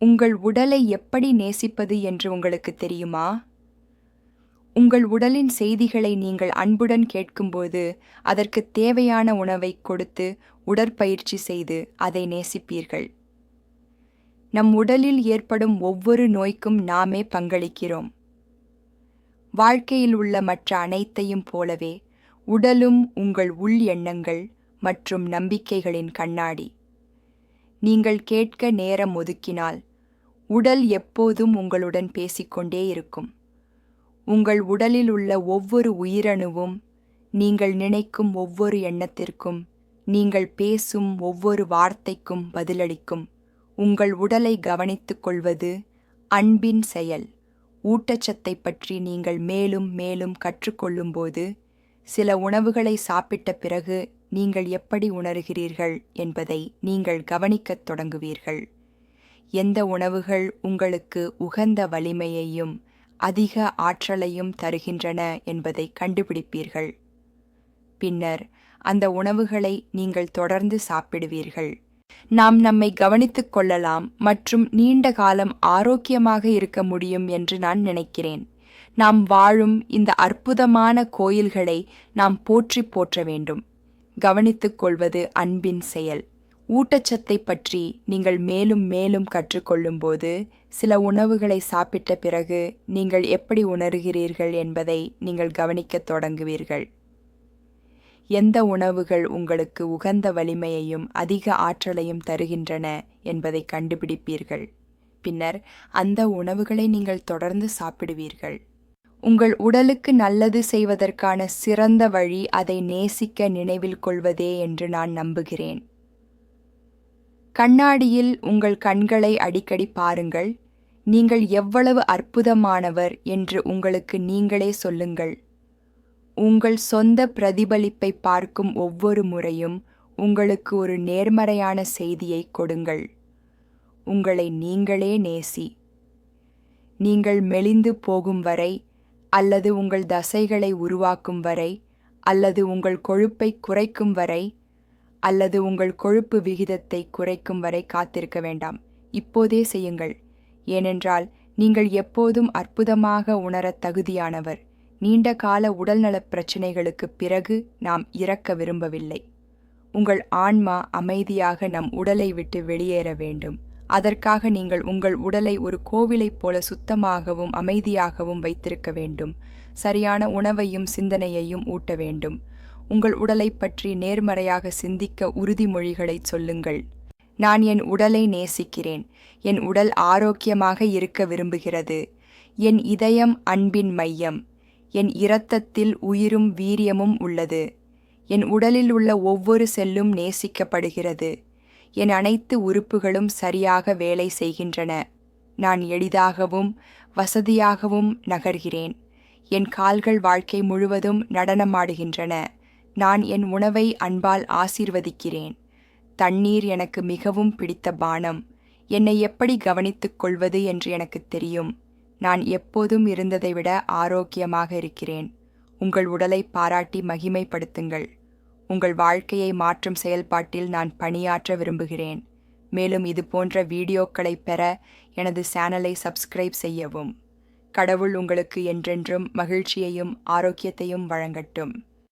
உங்கள் உடலை எப்படி நேசிப்பது என்று உங்களுக்கு தெரியுமா? உங்கள் உடலின் செய்திகளை நீங்கள் அன்புடன் கேட்கும்போது அதற்கு தேவையான உணவை கொடுத்து உடற்பயிற்சி செய்து அதை நேசிப்பீர்கள். நம் உடலில் ஏற்படும் ஒவ்வொரு நோய்க்கும் நாமே பங்களிக்கிறோம். வாழ்க்கையில் உள்ள மற்ற அனைத்தையும் போலவே உடலும் உங்கள் உள் எண்ணங்கள் மற்றும் நம்பிக்கைகளின் கண்ணாடி. நீங்கள் கேட்க நேரம் ஒதுக்கினால் உடல் எப்போதும் உங்களுடன் பேசிக்கொண்டே இருக்கும். உங்கள் உடலில் உள்ள ஒவ்வொரு உயிரணுவும் நீங்கள் நினைக்கும் ஒவ்வொரு எண்ணத்திற்கும், நீங்கள் பேசும் ஒவ்வொரு வார்த்தைக்கும் பதிலளிக்கும். உங்கள் உடலை கவனித்துக் கொள்வது அன்பின் செயல். ஊட்டச்சத்தை பற்றி நீங்கள் மேலும் மேலும் கற்றுக்கொள்ளும்போது, சில உணவுகளை சாப்பிட்ட பிறகு நீங்கள் எப்படி உணர்கிறீர்கள் என்பதை நீங்கள் கவனிக்கத் தொடங்குவீர்கள். எந்த உணவுகள் உங்களுக்கு உகந்த வலிமையையும் அதிக ஆற்றலையும் தருகின்றன என்பதை கண்டுபிடிப்பீர்கள். பின்னர் அந்த உணவுகளை நீங்கள் தொடர்ந்து சாப்பிடுவீர்கள். நாம் நம்மை கவனித்துக் கொள்ளலாம் மற்றும் நீண்ட காலம் ஆரோக்கியமாக இருக்க முடியும் என்று நான் நினைக்கிறேன். நாம் வாழும் இந்த அற்புதமான கோயில்களை நாம் போற்ற வேண்டும். கவனித்துக் கொள்வது அன்பின் செயல். ஊட்டச்சத்தை பற்றி நீங்கள் மேலும் மேலும் கற்றுக்கொள்ளும்போது, சில உணவுகளை சாப்பிட்ட பிறகு நீங்கள் எப்படி உணர்கிறீர்கள் என்பதை நீங்கள் கவனிக்கத் தொடங்குவீர்கள். எந்த உணவுகள் உங்களுக்கு உகந்த வலிமையையும் அதிக ஆற்றலையும் தருகின்றன என்பதை கண்டுபிடிப்பீர்கள். பின்னர் அந்த உணவுகளை நீங்கள் தொடர்ந்து சாப்பிடுவீர்கள். உங்கள் உடலுக்கு நல்லது செய்வதற்கான சிறந்த வழி அதை நேசிக்க நினைவில் கொள்வதே என்று நான் நம்புகிறேன். கண்ணாடியில் உங்கள் கண்களை அடிக்கடி பாருங்கள். நீங்கள் எவ்வளவு அற்புதமானவர் என்று உங்களுக்கு நீங்களே சொல்லுங்கள். உங்கள் சொந்த பிரதிபலிப்பை பார்க்கும் ஒவ்வொரு முறையும் உங்களுக்கு ஒரு நேர்மறையான செய்தியை கொடுங்கள். உங்களை நீங்களே நேசி. நீங்கள் மெலிந்து போகும் வரை, அல்லது உங்கள் தசைகளை உருவாக்கும் வரை, அல்லது உங்கள் கொழுப்பை குறைக்கும் வரை, அல்லது உங்கள் கொழுப்பு விகிதத்தை குறைக்கும் வரை காத்திருக்க வேண்டாம். இப்போதே செய்யுங்கள். ஏனென்றால் நீங்கள் எப்போதும் அற்புதமாக உணரத் தகுதியானவர். நீண்ட கால உடல்நலப் பிரச்சினைகளுக்குப் பிறகு நாம் இறக்க விரும்பவில்லை. உங்கள் ஆன்மா அமைதியாக நம் உடலை விட்டு வெளியேற வேண்டும். அதற்காக நீங்கள் உங்கள் உடலை ஒரு கோவிலைப் போல சுத்தமாகவும் அமைதியாகவும் வைத்திருக்க வேண்டும். சரியான உணவையும் சிந்தனையையும் ஊட்ட வேண்டும். உங்கள் உடலைப் பற்றி நேர்மறையாக சிந்திக்க உறுதிமொழிகளைச் சொல்லுங்கள். நான் என் உடலை நேசிக்கிறேன். என் உடல் ஆரோக்கியமாக இருக்க விரும்புகிறது. என் இதயம் அன்பின் மையம். என் இரத்தத்தில் உயிரும் வீரியமும் உள்ளது. என் உடலில் உள்ள ஒவ்வொரு செல்லும் நேசிக்கப்படுகிறது. என் அனைத்து உறுப்புகளும் சரியாக வேலை செய்கின்றன. நான் எளிதாகவும் வசதியாகவும் நகர்கிறேன். என் கால்கள் வாழ்க்கை முழுவதும் நடனமாடுகின்றன. நான் என் உணவை அன்பால் ஆசீர்வதிக்கிறேன். தண்ணீர் எனக்கு மிகவும் பிடித்த பானம். என்னை எப்படி கவனித்துக் கொள்வது என்று எனக்கு தெரியும். நான் எப்போதும் இருந்ததை விட ஆரோக்கியமாக இருக்கிறேன். உங்கள் உடலை பாராட்டி மகிமைப்படுத்துங்கள். உங்கள் வாழ்க்கையை மாற்றும் செயல்பாட்டில் நான் பணியாற்ற விரும்புகிறேன். மேலும் இது போன்ற வீடியோக்களை பெற எனது சேனலை சப்ஸ்கிரைப் செய்யவும். கடவுள் உங்களுக்கு என்றென்றும் மகிழ்ச்சியையும் ஆரோக்கியத்தையும் வழங்கட்டும்.